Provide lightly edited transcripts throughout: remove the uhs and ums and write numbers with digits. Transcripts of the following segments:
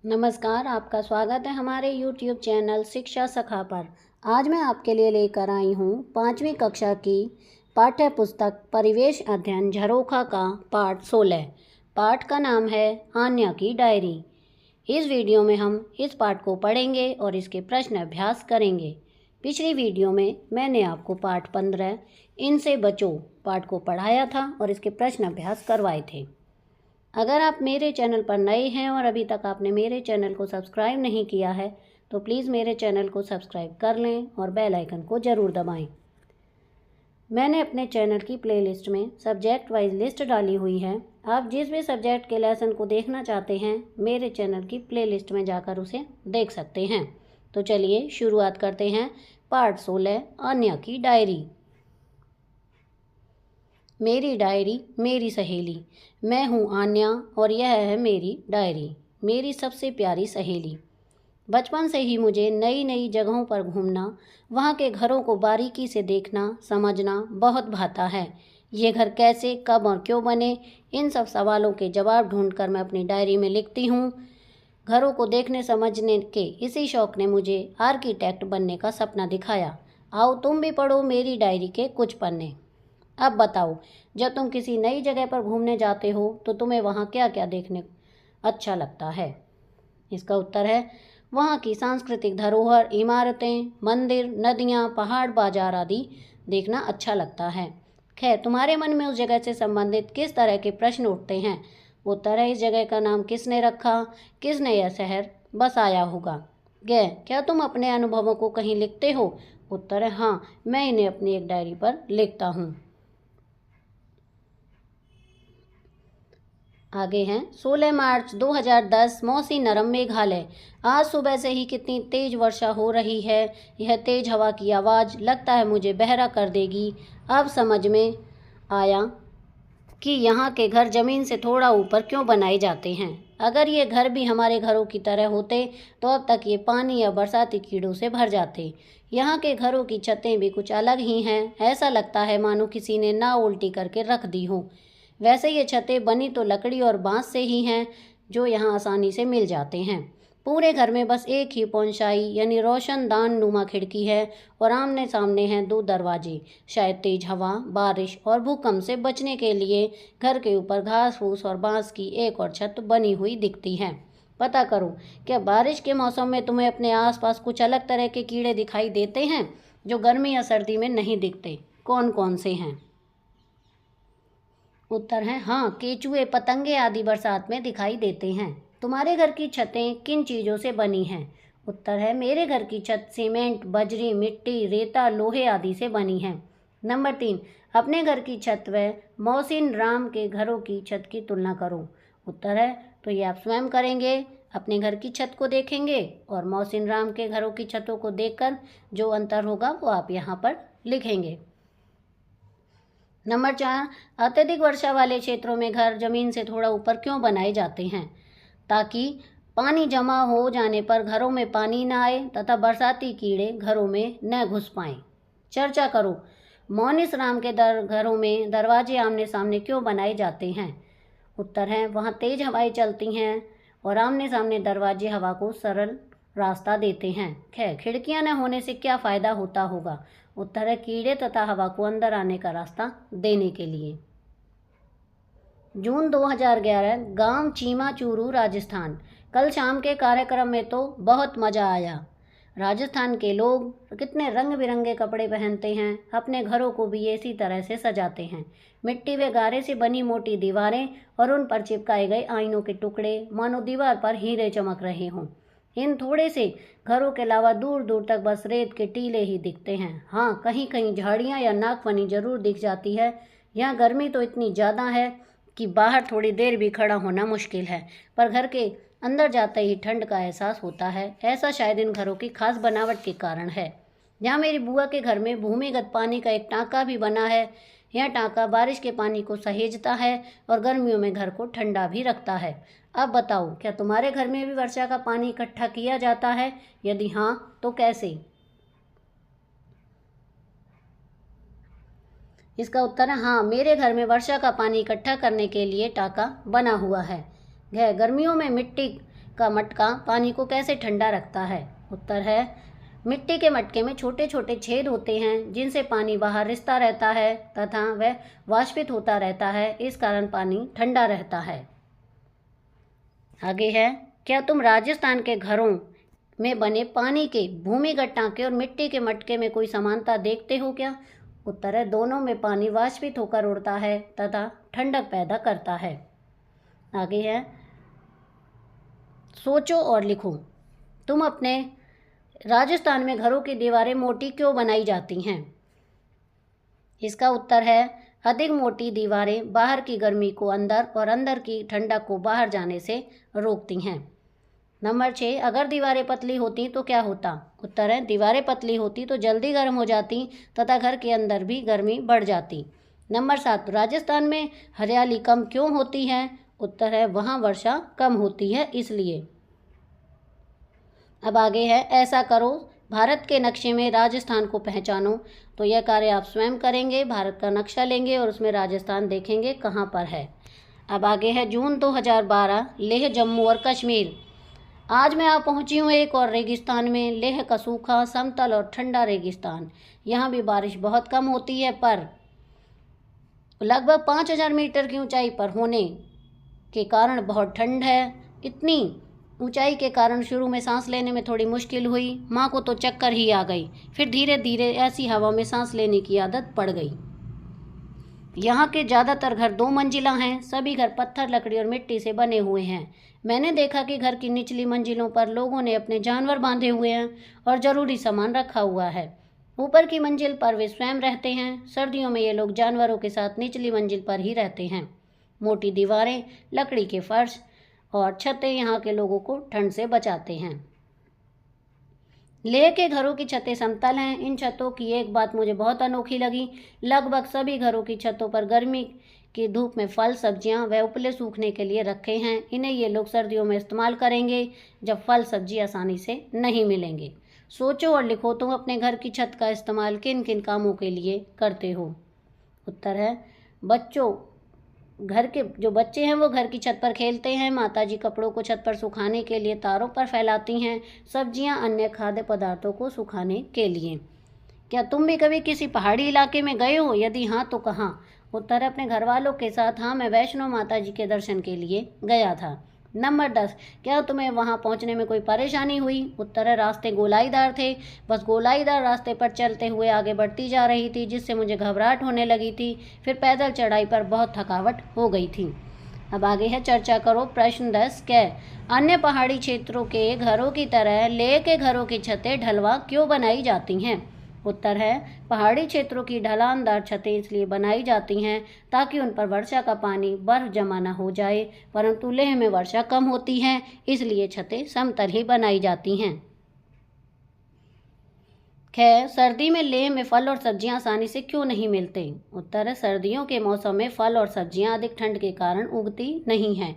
नमस्कार, आपका स्वागत है हमारे YouTube चैनल शिक्षा सखा पर। आज मैं आपके लिए लेकर आई हूँ 5वीं कक्षा की पाठ्य पुस्तक परिवेश अध्ययन झरोखा का पाठ 16। पाठ का नाम है आन्या की डायरी। इस वीडियो में हम इस पाठ को पढ़ेंगे और इसके प्रश्न अभ्यास करेंगे। पिछली वीडियो में मैंने आपको पाठ 15 इनसे बचो पाठ को पढ़ाया था और इसके प्रश्न अभ्यास करवाए थे। अगर आप मेरे चैनल पर नए हैं और अभी तक आपने मेरे चैनल को सब्सक्राइब नहीं किया है तो प्लीज़ मेरे चैनल को सब्सक्राइब कर लें और बेल आइकन को ज़रूर दबाएं। मैंने अपने चैनल की प्लेलिस्ट में सब्जेक्ट वाइज लिस्ट डाली हुई है। आप जिस भी सब्जेक्ट के लेसन को देखना चाहते हैं मेरे चैनल की प्लेलिस्ट में जाकर उसे देख सकते हैं। तो चलिए शुरुआत करते हैं। पाठ 16 आन्या की डायरी। मेरी डायरी मेरी सहेली। मैं हूँ आन्या और यह है मेरी डायरी, मेरी सबसे प्यारी सहेली। बचपन से ही मुझे नई नई जगहों पर घूमना, वहाँ के घरों को बारीकी से देखना समझना बहुत भाता है। ये घर कैसे, कब और क्यों बने, इन सब सवालों के जवाब ढूंढकर मैं अपनी डायरी में लिखती हूँ। घरों को देखने समझने के इसी शौक़ ने मुझे आर्किटेक्ट बनने का सपना दिखाया। आओ तुम भी पढ़ो मेरी डायरी के कुछ पन्ने। अब बताओ, जब तुम किसी नई जगह पर घूमने जाते हो तो तुम्हें वहाँ क्या क्या देखने अच्छा लगता है? इसका उत्तर है वहाँ की सांस्कृतिक धरोहर, इमारतें, मंदिर, नदियाँ, पहाड़, बाजार आदि देखना अच्छा लगता है। खैर, तुम्हारे मन में उस जगह से संबंधित किस तरह के प्रश्न उठते हैं? उत्तर है इस जगह का नाम किसने रखा, किसने यह शहर बसाया होगा। क्या तुम अपने अनुभवों को कहीं लिखते हो? उत्तर है हाँ, मैं इन्हें अपनी एक डायरी पर लिखता हूँ। आगे हैं 16 मार्च 2010 मौसी नरम मेघालय। आज सुबह से ही कितनी तेज वर्षा हो रही है। यह तेज हवा की आवाज़ लगता है मुझे बहरा कर देगी। अब समझ में आया कि यहाँ के घर ज़मीन से थोड़ा ऊपर क्यों बनाए जाते हैं। अगर ये घर भी हमारे घरों की तरह होते तो अब तक ये पानी या बरसाती कीड़ों से भर जाते। यहाँ के घरों की छतें भी कुछ अलग ही हैं। ऐसा लगता है मानो किसी ने नाव उल्टी करके रख दी हो। वैसे ये छतें बनी तो लकड़ी और बांस से ही हैं, जो यहाँ आसानी से मिल जाते हैं। पूरे घर में बस एक ही पौनशाई यानी रोशनदान नुमा खिड़की है और आमने सामने हैं 2 दरवाजे। शायद तेज हवा, बारिश और भूकंप से बचने के लिए घर के ऊपर घास फूस और बांस की एक और छत बनी हुई दिखती है। पता करो, क्या बारिश के मौसम में तुम्हें अपने आसपास कुछ अलग तरह के कीड़े दिखाई देते हैं जो गर्मी या सर्दी में नहीं दिखते? कौन कौन से हैं? उत्तर है हाँ, केचुए, पतंगे आदि बरसात में दिखाई देते हैं। तुम्हारे घर की छतें किन चीज़ों से बनी हैं? उत्तर है मेरे घर की छत सीमेंट, बजरी, मिट्टी, रेता, लोहे आदि से बनी है। नंबर 3, अपने घर की छत व मोहसिन राम के घरों की छत की तुलना करो। उत्तर है तो ये आप स्वयं करेंगे, अपने घर की छत को देखेंगे और मोहसिन राम के घरों की छतों को देखकर जो अंतर होगा वो आप यहाँ पर लिखेंगे। नंबर 4, अत्यधिक वर्षा वाले क्षेत्रों में घर जमीन से थोड़ा ऊपर क्यों बनाए जाते हैं? ताकि पानी जमा हो जाने पर घरों में पानी न आए तथा बरसाती कीड़े घरों में न घुस पाएं। चर्चा करो, मोनिस राम के घरों में दरवाजे आमने सामने क्यों बनाए जाते हैं? उत्तर है वहाँ तेज हवाएं चलती हैं और आमने सामने दरवाजे हवा को सरल रास्ता देते हैं। खैर, खिड़कियां न होने से क्या फ़ायदा होता होगा? उत्तर है कीड़े तथा हवा को अंदर आने का रास्ता देने के लिए। जून 2011 गांव चीमा चूरू राजस्थान। कल शाम के कार्यक्रम में तो बहुत मज़ा आया। राजस्थान के लोग कितने रंग बिरंगे कपड़े पहनते हैं, अपने घरों को भी इसी तरह से सजाते हैं। मिट्टी व गारे से बनी मोटी दीवारें और उन पर चिपकाए गए आईनों के टुकड़े मानो दीवार पर हीरे चमक रहे हों। इन थोड़े से घरों के अलावा दूर दूर तक बस रेत के टीले ही दिखते हैं। हाँ, कहीं कहीं झाड़ियाँ या नागफनी जरूर दिख जाती है। यहाँ गर्मी तो इतनी ज़्यादा है कि बाहर थोड़ी देर भी खड़ा होना मुश्किल है, पर घर के अंदर जाते ही ठंड का एहसास होता है। ऐसा शायद इन घरों की खास बनावट के कारण है। यहाँ मेरी बुआ के घर में भूमिगत पानी का एक टाँका भी बना है। यह टाँका बारिश के पानी को सहेजता है और गर्मियों में घर को ठंडा भी रखता है। अब बताओ, क्या तुम्हारे घर में भी वर्षा का पानी इकट्ठा किया जाता है? यदि हाँ तो कैसे? इसका उत्तर है हाँ, मेरे घर में वर्षा का पानी इकट्ठा करने के लिए टाँका बना हुआ है। गर्मियों में मिट्टी का मटका पानी को कैसे ठंडा रखता है? उत्तर है मिट्टी के मटके में छोटे छोटे छेद होते हैं जिनसे पानी बाहर रिसता रहता है तथा वह वाष्पित होता रहता है, इस कारण पानी ठंडा रहता है। आगे है, क्या तुम राजस्थान के घरों में बने पानी के भूमिगत टांके और मिट्टी के मटके में कोई समानता देखते हो क्या? उत्तर है दोनों में पानी वाष्पित होकर उड़ता है तथा ठंडक पैदा करता है। आगे है, सोचो और लिखो, तुम अपने राजस्थान में घरों की दीवारें मोटी क्यों बनाई जाती हैं? इसका उत्तर है अधिक मोटी दीवारें बाहर की गर्मी को अंदर और अंदर की ठंडक को बाहर जाने से रोकती हैं। नंबर 6, अगर दीवारें पतली होती तो क्या होता? उत्तर है दीवारें पतली होती तो जल्दी गर्म हो जाती तथा घर के अंदर भी गर्मी बढ़ जाती। नंबर 7, राजस्थान में हरियाली कम क्यों होती है? उत्तर है वहाँ वर्षा कम होती है इसलिए। अब आगे है, ऐसा करो, भारत के नक्शे में राजस्थान को पहचानो। तो यह कार्य आप स्वयं करेंगे, भारत का नक्शा लेंगे और उसमें राजस्थान देखेंगे कहाँ पर है। अब आगे है, जून 2012, लेह जम्मू और कश्मीर। आज मैं आ पहुंची हूँ एक और रेगिस्तान में, लेह का सूखा समतल और ठंडा रेगिस्तान। यहाँ भी बारिश बहुत कम होती है पर लगभग 5000 मीटर की ऊंचाई पर होने के कारण बहुत ठंड है। इतनी ऊंचाई के कारण शुरू में सांस लेने में थोड़ी मुश्किल हुई, माँ को तो चक्कर ही आ गई। फिर धीरे धीरे ऐसी हवा में सांस लेने की आदत पड़ गई। यहाँ के ज़्यादातर घर 2 मंजिला हैं, सभी घर पत्थर, लकड़ी और मिट्टी से बने हुए हैं। मैंने देखा कि घर की निचली मंजिलों पर लोगों ने अपने जानवर बांधे हुए हैं और ज़रूरी सामान रखा हुआ है। ऊपर की मंजिल पर वे स्वयं रहते हैं। सर्दियों में ये लोग जानवरों के साथ निचली मंजिल पर ही रहते हैं। मोटी दीवारें, लकड़ी के फर्श और छतें यहाँ के लोगों को ठंड से बचाते हैं। लेह के घरों की छतें समतल हैं। इन छतों की एक बात मुझे बहुत अनोखी लगी, लगभग सभी घरों की छतों पर गर्मी की धूप में फल, सब्जियां व उपले सूखने के लिए रखे हैं। इन्हें ये लोग सर्दियों में इस्तेमाल करेंगे जब फल सब्जी आसानी से नहीं मिलेंगे। सोचो और लिखो, तुम अपने घर की छत का इस्तेमाल किन किन कामों के लिए करते हो? उत्तर है बच्चों, घर के जो बच्चे हैं वो घर की छत पर खेलते हैं। माताजी कपड़ों को छत पर सुखाने के लिए तारों पर फैलाती हैं। सब्जियां अन्य खाद्य पदार्थों को सुखाने के लिए। क्या तुम भी कभी किसी पहाड़ी इलाके में गए हो? यदि हाँ तो कहाँ? उत्तर है अपने घर वालों के साथ। हाँ, मैं वैष्णो माता जी के दर्शन के लिए गया था। नंबर 10, क्या तुम्हें वहां पहुंचने में कोई परेशानी हुई? उत्तर है रास्ते गोलाईदार थे। बस गोलाईदार रास्ते पर चलते हुए आगे बढ़ती जा रही थी जिससे मुझे घबराहट होने लगी थी। फिर पैदल चढ़ाई पर बहुत थकावट हो गई थी। अब आगे है, चर्चा करो। प्रश्न 10, क्या अन्य पहाड़ी क्षेत्रों के घरों की तरह लेह के घरों की छतें ढलवा क्यों बनाई जाती हैं? उत्तर है पहाड़ी क्षेत्रों की ढलानदार छतें इसलिए बनाई जाती हैं ताकि उन पर वर्षा का पानी, बर्फ जमा न हो जाए, परंतु लेह में वर्षा कम होती है इसलिए छतें समतल ही बनाई जाती हैं। खैर, सर्दी में लेह में फल और सब्जियां आसानी से क्यों नहीं मिलते? उत्तर है सर्दियों के मौसम में फल और सब्जियां अधिक ठंड के कारण उगती नहीं हैं।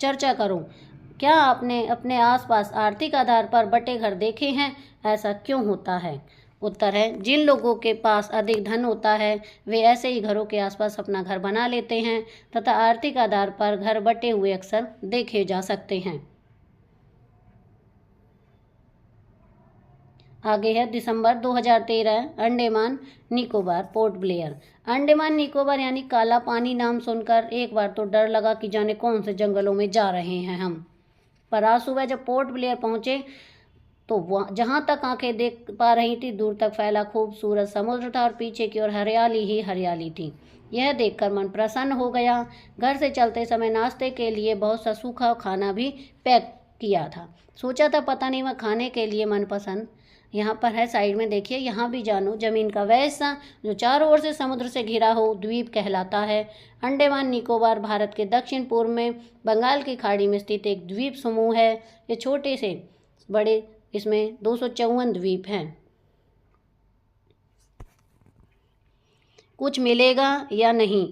चर्चा करो। क्या आपने अपने आसपास आर्थिक आधार पर बटे घर देखे हैं? ऐसा क्यों होता है? उत्तर है जिन लोगों के पास अधिक धन होता है वे ऐसे ही घरों के आसपास अपना घर बना लेते हैं तथा आर्थिक आधार पर घर बटे हुए अक्सर देखे जा सकते हैं। आगे है, दिसंबर 2013, अंडमान निकोबार, पोर्ट ब्लेयर। अंडमान निकोबार यानी काला पानी नाम सुनकर एक बार तो डर लगा कि जाने कौन से जंगलों में जा रहे हैं हम। पर आज सुबह जब पोर्ट ब्लेयर पहुंचे तो जहाँ तक आंखें देख पा रही थी दूर तक फैला खूबसूरत समुद्र था और पीछे की ओर हरियाली ही हरियाली थी। यह देखकर मन प्रसन्न हो गया। घर से चलते समय नाश्ते के लिए बहुत सा सूखा खाना भी पैक किया था। सोचा था पता नहीं वह खाने के लिए मनपसंद यहाँ पर है, साइड में देखिए। यहाँ भी जानो, जमीन का वह हिस्सा जो चारों ओर से समुद्र से घिरा हो द्वीप कहलाता है। अंडमान निकोबार भारत के दक्षिण पूर्व में बंगाल की खाड़ी में स्थित एक द्वीप समूह है। ये छोटे से बड़े, इसमें 254 द्वीप हैं। कुछ मिलेगा या नहीं,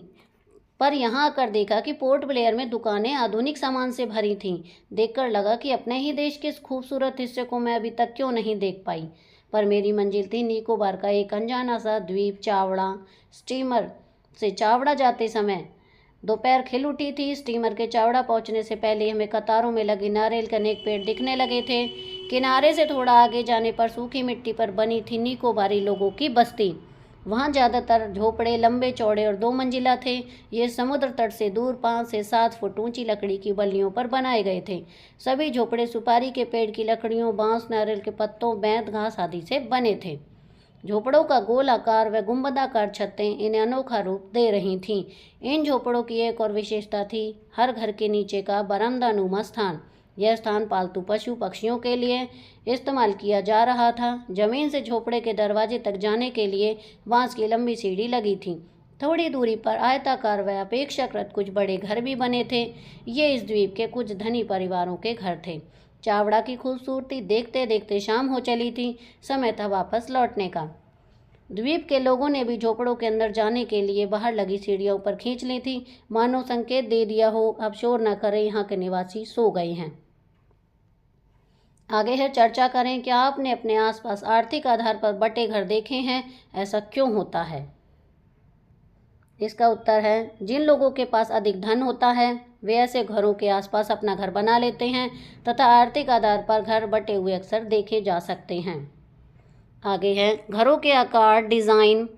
पर यहाँ आकर देखा कि पोर्ट ब्लेयर में दुकानें आधुनिक सामान से भरी थीं। देखकर लगा कि अपने ही देश के इस खूबसूरत हिस्से को मैं अभी तक क्यों नहीं देख पाई। पर मेरी मंजिल थी निकोबार का एक अनजाना सा द्वीप चावड़ा। स्टीमर से चावड़ा जाते समय दोपहर खिल उठी थी। स्टीमर के चावड़ा पहुंचने से पहले हमें कतारों में लगे नारियल के अनेक पेड़ दिखने लगे थे। किनारे से थोड़ा आगे जाने पर सूखी मिट्टी पर बनी थी निकोबारी लोगों की बस्ती। वहाँ ज़्यादातर झोपड़े लंबे चौड़े और 2 मंजिला थे। ये समुद्र तट से दूर 5 से 7 फुट ऊंची लकड़ी की बल्लियों पर बनाए गए थे। सभी झोपड़े सुपारी के पेड़ की लकड़ियों, बांस, नारियल के पत्तों, बैंत घास आदि से बने थे। झोपड़ों का गोल आकार व गुंबदाकार छतें इन्हें अनोखा रूप दे रही थीं। इन झोपड़ों की एक और विशेषता थी हर घर के नीचे का बरामदानुमा स्थान। यह स्थान पालतू पशु पक्षियों के लिए इस्तेमाल किया जा रहा था। जमीन से झोपड़े के दरवाजे तक जाने के लिए बांस की लंबी सीढ़ी लगी थी। थोड़ी दूरी पर आयताकार व अपेक्षाकृत कुछ बड़े घर भी बने थे। ये इस द्वीप के कुछ धनी परिवारों के घर थे। चावड़ा की खूबसूरती देखते देखते शाम हो चली थी। समय था वापस लौटने का। द्वीप के लोगों ने भी झोपड़ों के अंदर जाने के लिए बाहर लगी सीढ़ियों ऊपर खींच ली थी, मानो संकेत दे दिया हो अब शोर न करें, यहाँ के निवासी सो गए हैं। आगे है चर्चा करें। क्या आपने अपने आसपास आर्थिक आधार पर बटे घर देखे हैं? ऐसा क्यों होता है? इसका उत्तर है जिन लोगों के पास अधिक धन होता है वे ऐसे घरों के आसपास अपना घर बना लेते हैं तथा आर्थिक आधार पर घर बटे हुए अक्सर देखे जा सकते हैं। आगे है घरों के आकार, डिज़ाइन,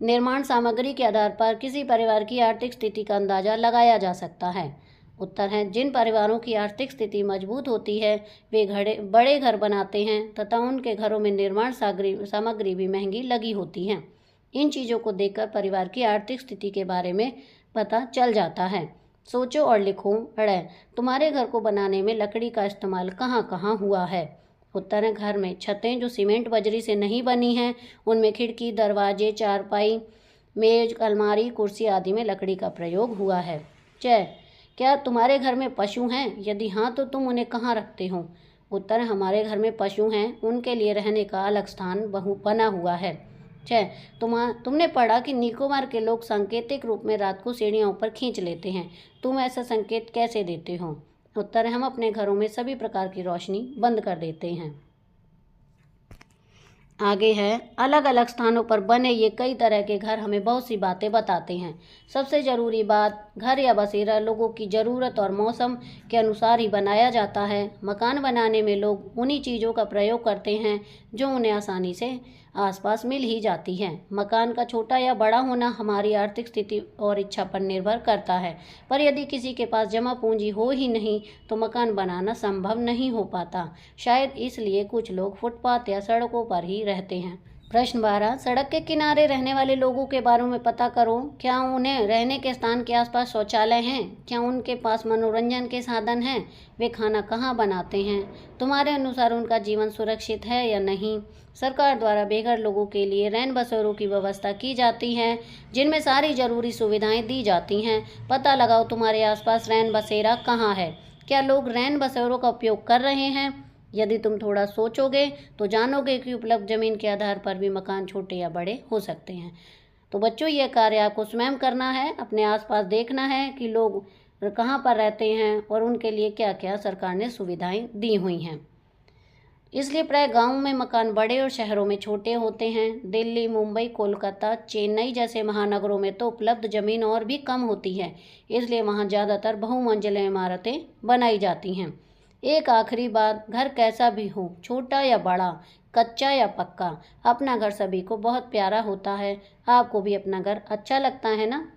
निर्माण सामग्री के आधार पर किसी परिवार की आर्थिक स्थिति का अंदाजा लगाया जा सकता है। उत्तर है जिन परिवारों की आर्थिक स्थिति मजबूत होती है वे बड़े घर बनाते हैं तथा उनके घरों में निर्माण सामग्री भी महंगी लगी होती है। इन चीज़ों को देखकर परिवार की आर्थिक स्थिति के बारे में पता चल जाता है। सोचो और लिखो। अड़े, तुम्हारे घर को बनाने में लकड़ी का इस्तेमाल कहाँ कहाँ हुआ है? उत्तर है घर में। छतें जो सीमेंट बजरी से नहीं बनी हैं उनमें खिड़की, दरवाजे, चारपाई, मेज, अलमारी, कुर्सी आदि में लकड़ी का प्रयोग हुआ है। क्या तुम्हारे घर में पशु हैं? यदि हाँ तो तुम उन्हें कहाँ रखते हो? उत्तर है हमारे घर में पशु हैं, उनके लिए रहने का अलग स्थान बना हुआ है। तुमने पढ़ा कि निकोबार के लोग सांकेतिक रूप में रात को सीढ़ियाँ ऊपर खींच लेते हैं। तुम ऐसा संकेत कैसे देते हो? उत्तर है हम अपने घरों में सभी प्रकार की रोशनी बंद कर देते हैं। आगे है अलग अलग स्थानों पर बने ये कई तरह के घर हमें बहुत सी बातें बताते हैं। सबसे ज़रूरी बात, घर या बसेरा लोगों की ज़रूरत और मौसम के अनुसार ही बनाया जाता है। मकान बनाने में लोग उन्हीं चीज़ों का प्रयोग करते हैं जो उन्हें आसानी से आसपास मिल ही जाती हैं। मकान का छोटा या बड़ा होना हमारी आर्थिक स्थिति और इच्छा पर निर्भर करता है, पर यदि किसी के पास जमा पूंजी हो ही नहीं तो मकान बनाना संभव नहीं हो पाता। शायद इसलिए कुछ लोग फुटपाथ या सड़कों पर ही रहते हैं। प्रश्न 12, सड़क के किनारे रहने वाले लोगों के बारे में पता करो। क्या उन्हें रहने के स्थान के आसपास शौचालय हैं? क्या उनके पास मनोरंजन के साधन हैं? वे खाना कहाँ बनाते हैं? तुम्हारे अनुसार उनका जीवन सुरक्षित है या नहीं? सरकार द्वारा बेघर लोगों के लिए रैन बसेरों की व्यवस्था की जाती है जिनमें सारी जरूरी सुविधाएं दी जाती हैं। पता लगाओ तुम्हारे आसपास रैन बसेरा कहाँ है। क्या लोग रैन बसेरों का उपयोग कर रहे हैं? यदि तुम थोड़ा सोचोगे तो जानोगे कि उपलब्ध जमीन के आधार पर भी मकान छोटे या बड़े हो सकते हैं। तो बच्चों, यह कार्य आपको स्वयं करना है। अपने आसपास देखना है कि लोग कहाँ पर रहते हैं और उनके लिए क्या क्या सरकार ने सुविधाएं दी हुई हैं। इसलिए प्राय गाँव में मकान बड़े और शहरों में छोटे होते हैं। दिल्ली, मुंबई, कोलकाता, चेन्नई जैसे महानगरों में तो उपलब्ध जमीन और भी कम होती है, इसलिए वहाँ ज़्यादातर बहुमंजिला इमारतें बनाई जाती हैं। एक आखिरी बात, घर कैसा भी हो, छोटा या बड़ा, कच्चा या पक्का, अपना घर सभी को बहुत प्यारा होता है। आपको भी अपना घर अच्छा लगता है ना?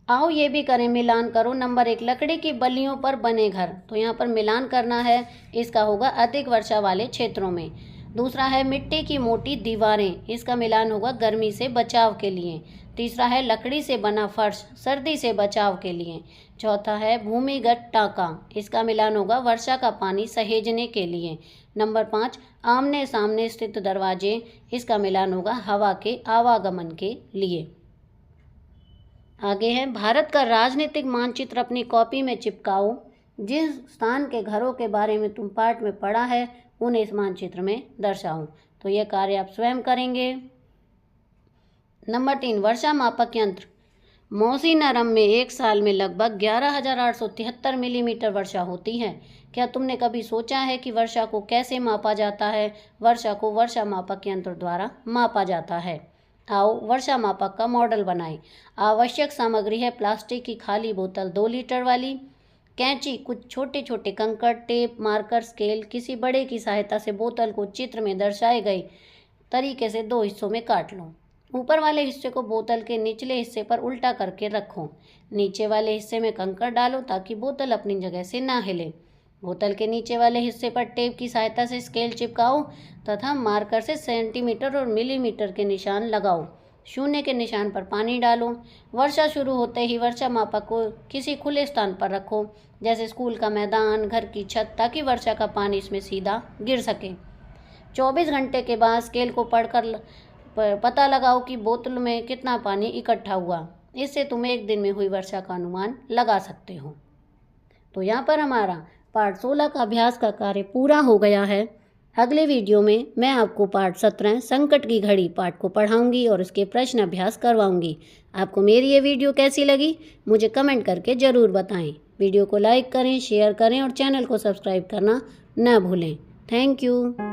आओ ये भी करें, मिलान करो। नंबर 1, लकड़ी की बल्लियों पर बने घर। तो यहाँ पर मिलान करना है, इसका होगा अधिक वर्षा वाले क्षेत्रों में। दूसरा है मिट्टी की मोटी दीवारें, इसका मिलान होगा गर्मी से बचाव के लिए। तीसरा है लकड़ी से बना फर्श, सर्दी से बचाव के लिए। चौथा है भूमिगत टाँका, इसका मिलान होगा वर्षा का पानी सहेजने के लिए। नंबर 5, आमने सामने स्थित दरवाजे, इसका मिलान होगा हवा के आवागमन के लिए। आगे है भारत का राजनीतिक मानचित्र अपनी कॉपी में चिपकाओ। जिस स्थान के घरों के बारे में तुम पाठ में पढ़ा है उन्हें इस मानचित्र में दर्शाओ। तो यह कार्य आप स्वयं करेंगे। नंबर 3, वर्षा मापक यंत्र। मौसीनरम में एक साल में लगभग 11,873 मिलीमीटर वर्षा होती है। क्या तुमने कभी सोचा है कि वर्षा को कैसे मापा जाता है? वर्षा को वर्षा मापक यंत्र द्वारा मापा जाता है। आओ वर्षा मापक का मॉडल बनाएं। आवश्यक सामग्री है प्लास्टिक की खाली बोतल 2 लीटर वाली, कैंची, कुछ छोटे छोटे कंकड़, टेप, मार्कर, स्केल। किसी बड़े की सहायता से बोतल को चित्र में दर्शाए गए तरीके से 2 हिस्सों में काट लो। ऊपर वाले हिस्से को बोतल के निचले हिस्से पर उल्टा करके रखो। नीचे वाले हिस्से में कंकड़ डालो ताकि बोतल अपनी जगह से ना हिले। बोतल के नीचे वाले हिस्से पर टेप की सहायता से स्केल चिपकाओ तथा मार्कर से सेंटीमीटर और मिलीमीटर के निशान लगाओ। शून्य के निशान पर पानी डालो। वर्षा शुरू होते ही वर्षा मापक को किसी खुले स्थान पर रखो, जैसे स्कूल का मैदान, घर की छत, ताकि वर्षा का पानी इसमें सीधा गिर सके। 24 घंटे के बाद स्केल को पढ़कर पता लगाओ कि बोतल में कितना पानी इकट्ठा हुआ। इससे तुम एक दिन में हुई वर्षा का अनुमान लगा सकते हो। तो यहाँ पर हमारा पाठ 16 का अभ्यास का कार्य पूरा हो गया है। अगले वीडियो में मैं आपको पाठ 17 संकट की घड़ी पाठ को पढ़ाऊंगी और इसके प्रश्न अभ्यास करवाऊंगी। आपको मेरी ये वीडियो कैसी लगी मुझे कमेंट करके ज़रूर बताएं। वीडियो को लाइक करें, शेयर करें और चैनल को सब्सक्राइब करना न भूलें। Thank you.